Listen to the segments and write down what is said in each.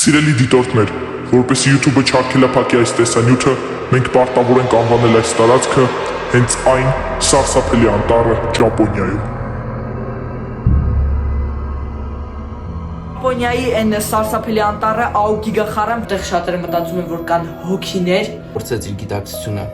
Սիրելի դիտորդներ, որպեսզի YouTube-ը չարգելափակի այս տեսանյութը, մենք պարտավոր ենք անվանել այս տարածքը հենց այն սարսափելի անտառը Ճապոնիայում։ Ճապոնիայի այն սարսափելի անտառը Աոկիգահարան, որտեղ շատերը մտածում են, որ կան հոգիներ, փորձեց իր գիտակցությունը։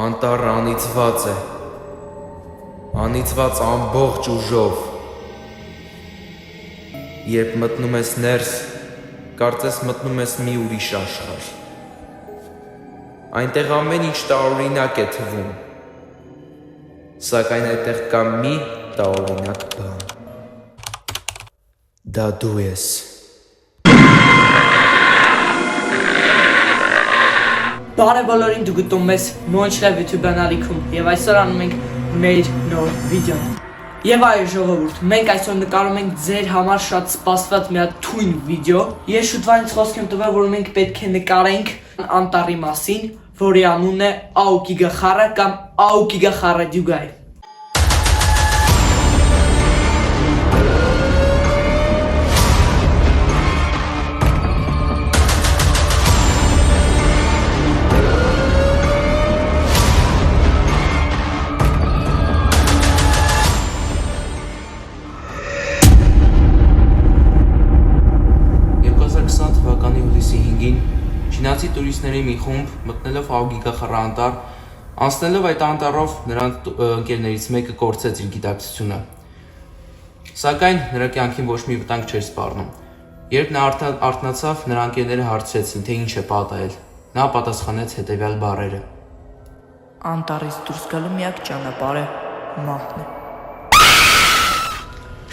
Անտառը անիծված է, անիծված ամբողջ ուժով։ Երբ մտնում ես ներս, կարծես մտնում ես մի ուրիշ աշխարհ։ Այնտեղ ամեն ինչ տարօրինակ է թվում, սակայն այդտեղ կա մի տարօրինակ բան։ Դա դու ես։ Բարև բոլորին, դու գտնում ես Մոնչլավ YouTube-ն ալիքում եւ այսօր անում ենք մեր նոր վիդեոն։ Եվ այո ժողովուրդ, մենք այսօր նկարում ենք ձեր համար շատ սպասված մի հատ թույն վիդեո։ Ես շուտվանից խոսք եմ տվել, որ մենք պետք է նկարենք անտառի մասին, որի անունն է Աոկիգահարը կամ Աոկիգահարը դյուգայ։ Չինացի տուրիստների մի խումբ մտնելով Աոկիգահարան անտառ, անցնելով այդ անտառով նրանց ընկերներից մեկը կորցրեց իր գիտակցությունը։ Սակայն նրա կյանքին ոչ մի վտանգ չէր սպառնում։ Երբ նա արթնացավ, նրա ընկերները հարցրեցին, թե ինչ է պատահել։ Նա պատասխանեց հետևյալ բառերը. Անտառից դուրս գալու միակ ճանապարհը մահն է։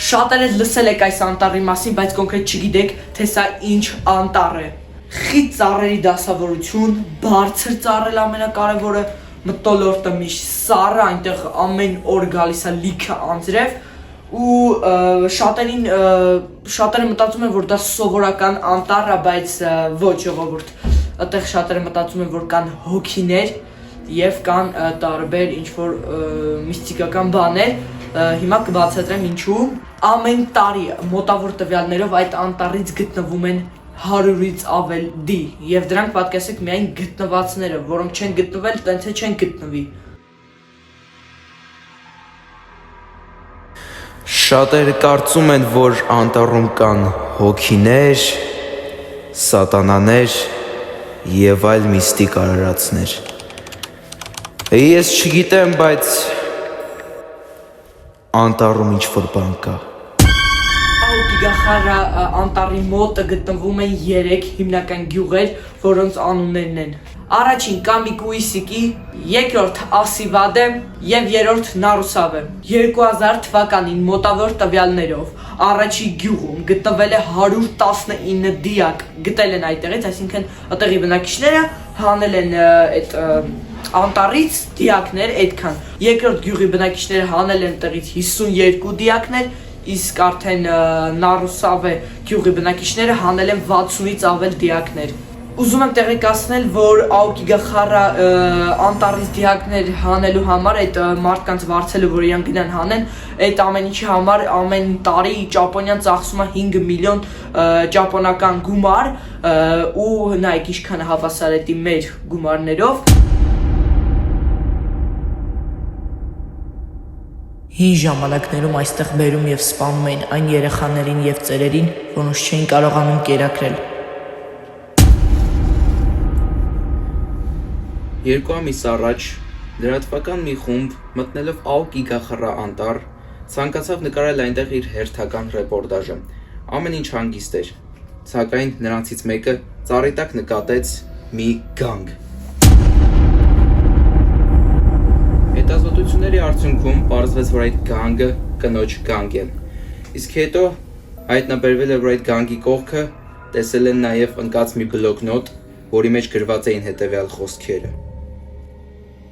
Շատերդ լսել եք այս անտառի մասին, բայց կոնկրետ չգիտեք, թե սա ինչ անտառ է։ Խիտ ծառերի դասավորություն, բարձր ծառել ամենակարևորը, մթնոլորտը միշտ սառը, այնտեղ ամեն օր գալիս է լիքը անձրև ու շատերը մտածում են, որ դա սովորական անտառ է, բայց ոչ ժողովուրդ, այդտեղ շատերը մտածում են, որ կան հոգիներ եւ կան տարբեր ինչ-որ միստիկական բաներ, հիմա կբացատրեմ ինչու։ Ամեն տարի մոտավոր տվյալներով այդ անտառից գտնվում են 100-ից ավելի եւ դրանք պատկասեք միայն գտնվածները, որոնք չեն գտնվել, տենց է չեն գտնվի։ Շատերը կարծում են, որ անտառում կան հոգիներ, սատանաներ եւ այլ միստիկ արարածներ։ Ես չգիտեմ, բայց անտառում ինչ-որ բան կա։ Աոկիգահարը անտառի մոտը գտնվում են 3 հիմնական գյուղեր, որոնց անուններն են առաջին Կամիկուիսիկի, երկրորդ Ասիվադը եւ երրորդ Նարուսավը։ 2000 թվականին մոտավոր տվյալներով առաջի գյուղում գտնվել է 119 դիակ, գտել են այդտեղից, այսինքն այդտեղի բնակիչները հանել են այդ անտառից դիակներ այդքան։ Երկրորդ գյուղի բնակիչները հանել են տեղից 52 դիակներ, իսկ արդեն Նարուսավե գյուղի բնակիչները հանել են 60-ից ավել դիակներ։ Ուզում եմ տեղեկացնել, որ Աոկիգահարը անտառից դիակներ հանելու համար, այդ մարդկանց վարձելը, որ իրանք գնան հանեն, այդ ամեն ինչի համար ամեն տարի Ճապոնիան ծախսում է 5 միլիոն ճապոնական գումար ու նայեք ինչքան հավասար է դի մեր գումարներով։ Հին ժամանակներում այստեղ բերում եւ սպանում էին այն երեխաներին եւ ծերերին, որոնց չէին կարողանում կերակրել։ 2 ամիս առաջ լրատվական մի խումբ մտնելով Աոկիգահարան անտառ ցանկացավ նկարել այնտեղ իր հերթական ռեպորտաժը։ Ամեն ինչ հանգիստ էր, սակայն նրանցից մեկը ծառի տակ նկատեց մի գանգ։ Հետազոտությունների արդյունքում պարզվեց, որ այդ գանգը կնոջ գանգ է։ Իսկ հետո հայտնաբերվել է, որ այդ գանգի կողքը տեսել են նաև ընկած մի բլոկնոտ, որի մեջ գրված էին հետևյալ խոսքերը.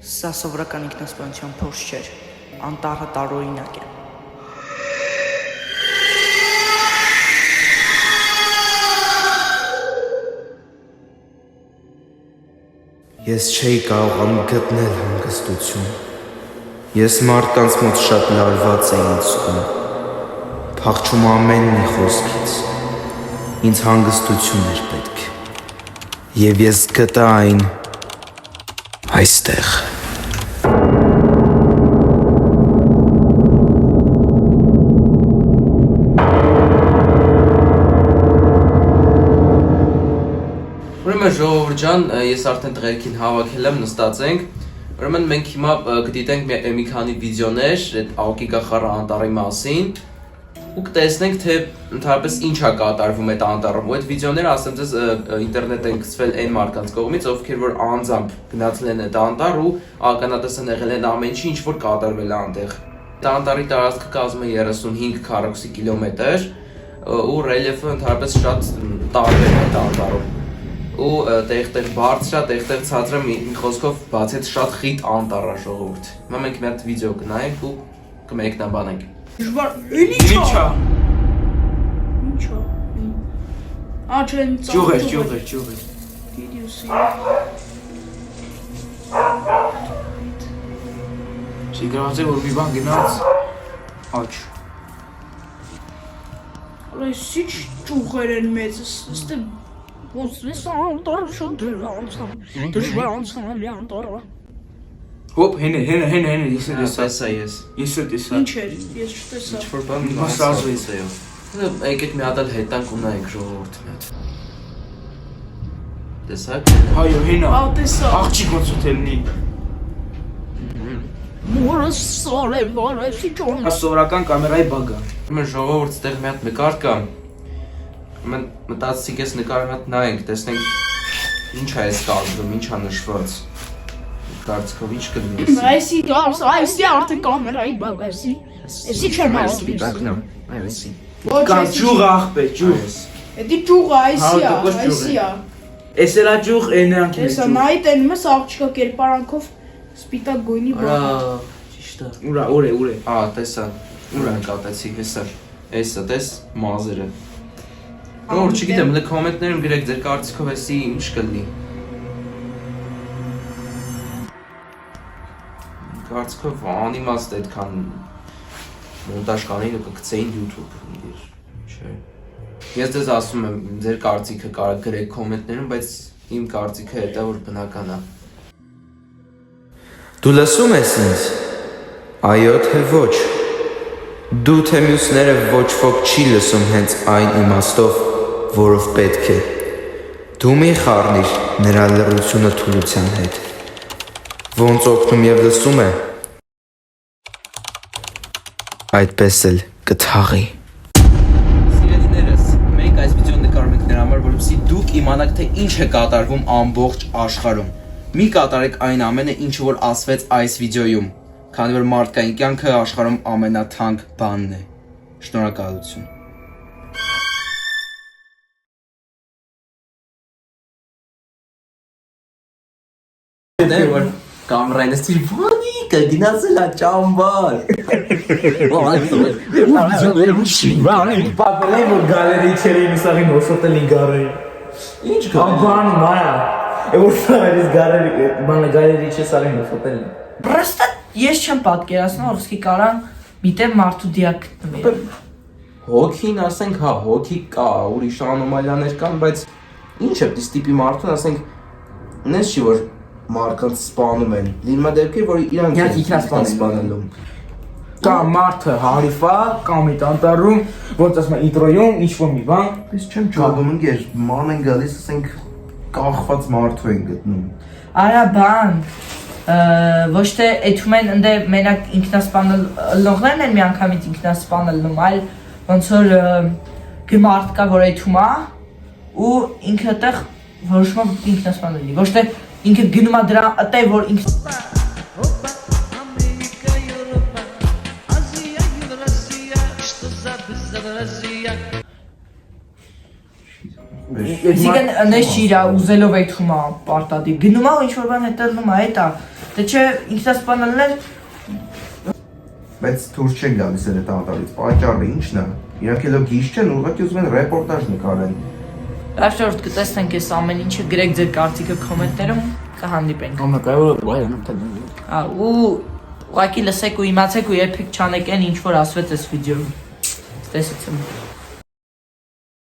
Սա սովորական ինքնասպանության փորձ չէր, անտառը տարօրինակ է։ Ես չէի կարողանում գտնել հանգստություն։ Ես մարդկանց մոտ շատ լարված էի զգում։ Փախչում ամեն մի խոսքից։ Ինձ հանգստություն էր պետք։ Եվ ես գտա այն այստեղ։ Ուրեմն ժողովուրդ ջան, ես արդեն տղերքին հավաքել եմ, նստած ենք։ Ուրեմն մենք հիմա կդիտենք մի քանի վիդեոներ այդ Աոկիգահարան անտառի մասին ու կտեսնենք թե ընդհանրապես ինչ է կատարվում այդ անտառում։ Ու այդ վիդեոները ասեմ ձեզ ինտերնետ են գցվել այն մարդկանց կողմից, ովքեր որ անձամբ գնացել են այդ անտառ ու ականատես են եղել են ամեն ինչի, ինչ որ կատարվել է այնտեղ։ Այդ անտառի տարածքը կազմում է 35 քառակուսի կիլոմետր ու ռելիեֆը ընդհանրապես շատ տարբեր է այդ անտառում։ Ու տեղ-տեղ բարձր է, տեղ-տեղ ցածր է, մի խոսքով բացի այդ շատ խիտ անտառ է ժողովուրդ։ Հիմա մենք մի հատ վիդեո կնայենք ու կմեկնաբանենք։ Դժվար, ինչ է։ Ինչ է։ Աչեն ծաղ։ Ջուղեր։ Վիդեոսի։ Սիգարացի որ մի բան գնաց աչ։ Այս ինչ ճուղեր են մեծ, ստե Հոպ, հենե, ես տեսա։ Ինչ էր, ես չտեսա։ Ինչ որ բան Մասազվեց է։ Եկեք մի հատ էլ հետանք ունենք ժողովուրդ մի հատ։ Տեսա՞ք։ Հայո, հենա։ Ա տեսա։ Աղջիկ ոնց ուտելնի։ Սովորական կամերայի բագ է։ Ուրեմն ժողովուրդ ստեղ մի հատ նկար կա։ Ուրեմն մտածեցիք ես նկարը մի հատ նայենք, տեսնենք ինչ է այս կադրում, ինչ է նշված։ Կարծիքով ինչ կլինի։ Այսի արդեն կամերայի բաղ էսի։ Էսի չեմ ասում։ Ոչ, Կան ճուղ աղբե, ճուղ։ Էդի ճուղը այսի է։ Էս էլա ճուղ, էնրանք է Տեսա, ճուղ։ նայի տենում ես աղջիկը կերպարանքով սպիտակ գույնի բան։ Ճիշտ է։ Ուրա, ուր է։ Ա, տեսա։ Ուր նկատեցիք, հեսա։ Էսա, տես մազերը։ Որ չգիտեմ, դե կոմենտներում գրեք ձեր կարծիքով էսի ինչ կլինի։ Կարծիքով անիմաստ այդքան մոնտաժ կանեին ու կգցեին YouTube, չէ։ Ես ձեզ ասում եմ, ձեր կարծիքը կարող գրեք կոմենտներում, բայց իմ կարծիքը հետո որ բնական է։ Դու լսում ես ինձ։ Այո թե ոչ։ Դու թե մյուսները ոչ ոք չի լսում հենց այն իմաստով, որով պետք է։ Դու մի խառնիր նրա լռությունը թուլության հետ։ Ոնց օգնում եւ լսում է։ Այդպես էլ կթաղի։ Սիրելիներս, մենք այս վիդեոն նկարում ենք նրա համար, որովհետեւ դուք իմանաք թե ինչ է կատարվում ամբողջ աշխարհում։ Մի կատարեք այն ամենը, ինչը որ ասվեց այս վիդեոյում, քանի որ մարդկային կյանքը աշխարհում ամենաթանկ բանն է։ Շնորհակալություն։ Դե որ կամերային ստիլ բանի կգնացել է ճամբար։ Պապելեն որ գալերի չերին ուսաղին հոսոտելին գարերի։ Ինչ Բան մայա։ Որ սարից գալերի չեսարին հոսոտելին։ Պրոստը ես չեմ պատկերացնում, որ սկի կարան միտեղ մարդու դիակ գտնվի։ Հոգին, ասենք, հա, հոգի կա, ուրիշ անոմալիաներ կան, բայց ինչ է դից տիպի մարդուն, ասենք, նես չի որ մարդկանց սպանում են, լինում է դեպքեր, որ իրանք ինքնասպանելում։ Կա մարդը հարիֆա, կամ իտ անտառում, ոնց ասում է ինտրոյում, ինչ-որ մի բան։ Ես չեմ ճոգում, ընկեր, ման են գալիս, ասենք, կախված մարդու են գտնում։ Արա բան, ոչ թե էթում են ընդե մենակ ինքնասպանելողներն են միանգամից ինքնասպանելնում, այլ ոնց որ գմարդ կա, որ էթում է ու ինքը տեղ որոշում է ինքնասպանելի, ոչ թե ինքը գնում է դրա ըտե, որ ինքը Այսինքն նես չի իրա ուզելով էթում է պարտադիր, գնում է ու ինչ-որ բան հետելնում է, էտ է, դե չէ ինքնասպանելն էլ Բայց դուրս չեն գալիս այդ անտառից, պատճառը ի՞նչն է։ Իրանք էլ գիժ չեն, ուղղակի ուզում են ռեպորտաժ նկարեն։ Հաշվորդ կտեսնենք այս ամեն ինչը, գրեք ձեր կարծիքը կոմենտներում, Կհանդիպենք։ Ամենակարևորը վայրն Ու ուղղակի լսեք ու իմացեք ու երբեք չանեք այն ինչ որ ասվեց այս վիդեոյում։ Տեսեցեմ։